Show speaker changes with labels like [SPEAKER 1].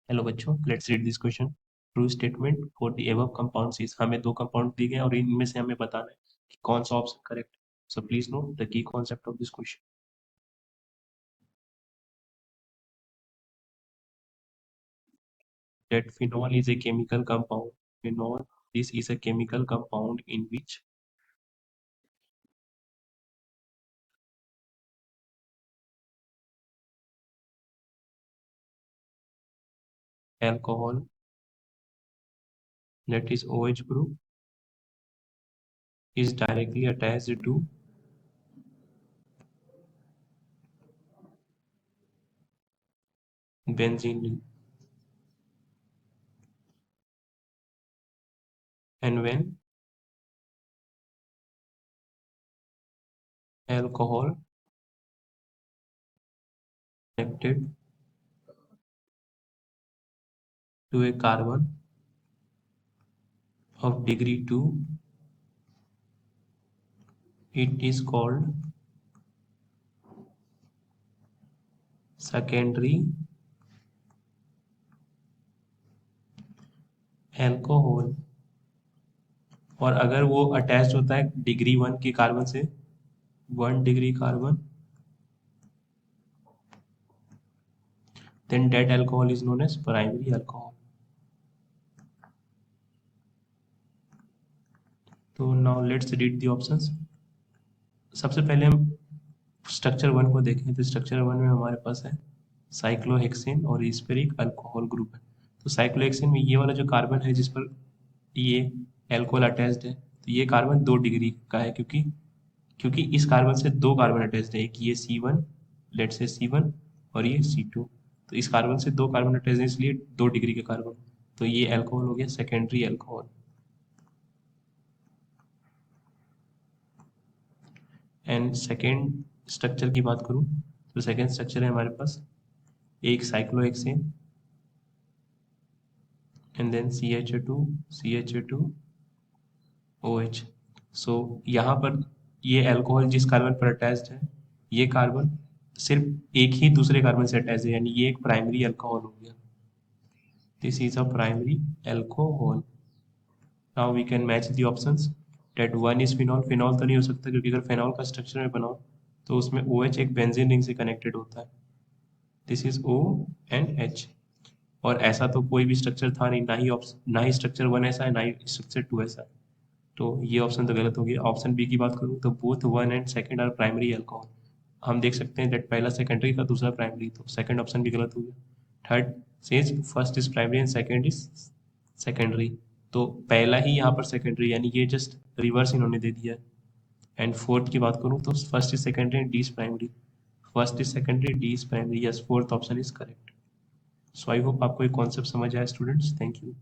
[SPEAKER 1] Hello बच्चों, let's read this question. True statement for the above compounds is, हमें दो compound दिए गए और इनमें से हमें बताना है कि कौन सा ऑप्शन करेक्ट है। So please note the key concept of this question. That phenol is a chemical compound. Phenol, this is a chemical compound in which alcohol, that is OH group, is directly attached to benzene ring. And when alcohol connected to a carbon of degree 2, it is called secondary alcohol. और अगर वो attached होता है degree 1 के carbon से, 1 degree carbon, then that alcohol is known as primary alcohol. तो now let's read the options. सबसे पहले हम स्ट्रक्चर 1 को देखें तो स्ट्रक्चर 1 में हमारे पास है साइक्लोहेक्सेन और इस पर एक अल्कोहल ग्रुप है। तो साइक्लोहेक्सेन में ये वाला जो कार्बन है जिस पर ये अल्कोहल अटैच्ड है, तो ये कार्बन 2 डिग्री का है, क्योंकि क्योंकि इस कार्बन से दो कार्बन अटैच्ड है, एक ये C1, लेट से C1, और ये C2। तो इस कार्बन से दो कार्बन अटैच्ड है, इसलिए 2 डिग्री के कार्बन। तो ये अल्कोहल हो गया secondary alcohol. And second structure की बात करूं तो सेकेंड स्ट्रक्चर है हमारे पास एक cyclohexane and then CH2 CH2 OH। So यहाँ पर ये अल्कोहल जिस कार्बन पर अटैच्ड है, ये कार्बन सिर्फ एक ही दूसरे कार्बन से अटैच है, यानी ये एक प्राइमरी अल्कोहल हो गया। This is a primary alcohol. Now we can match the options. That one is phenol. Phenol तो नहीं हो सकता, क्योंकि अगर फिनॉल का स्ट्रक्चर में बनाओ तो उसमें OH एक बेंजीन रिंग से कनेक्टेड होता है। This is ONH। और ऐसा तो कोई भी स्ट्रक्चर था नहीं, ना ही स्ट्रक्चर 1 ऐसा है, ना ही स्ट्रक्चर 2 ऐसा है। तो ये ऑप्शन तो गलत हो गया। ऑप्शन बी की बात करूँ तो both 1 and second are primary alcohol. हम देख सकते हैं दैट पहला सेकेंडरी था, दूसरा प्राइमरी, तो सेकंड ऑप्शन भी गलत हो गया। Third says first is primary and second is secondary, तो पहला ही यहाँ पर सेकेंडरी, यानी ये जस्ट रिवर्स इन्होंने दे दिया है। एंड फोर्थ की बात करूँ तो first is secondary and D is primary. First is secondary, D is primary. Yes, fourth option is correct. So I hope आपको ये कॉन्सेप्ट समझ आया स्टूडेंट्स। Thank you.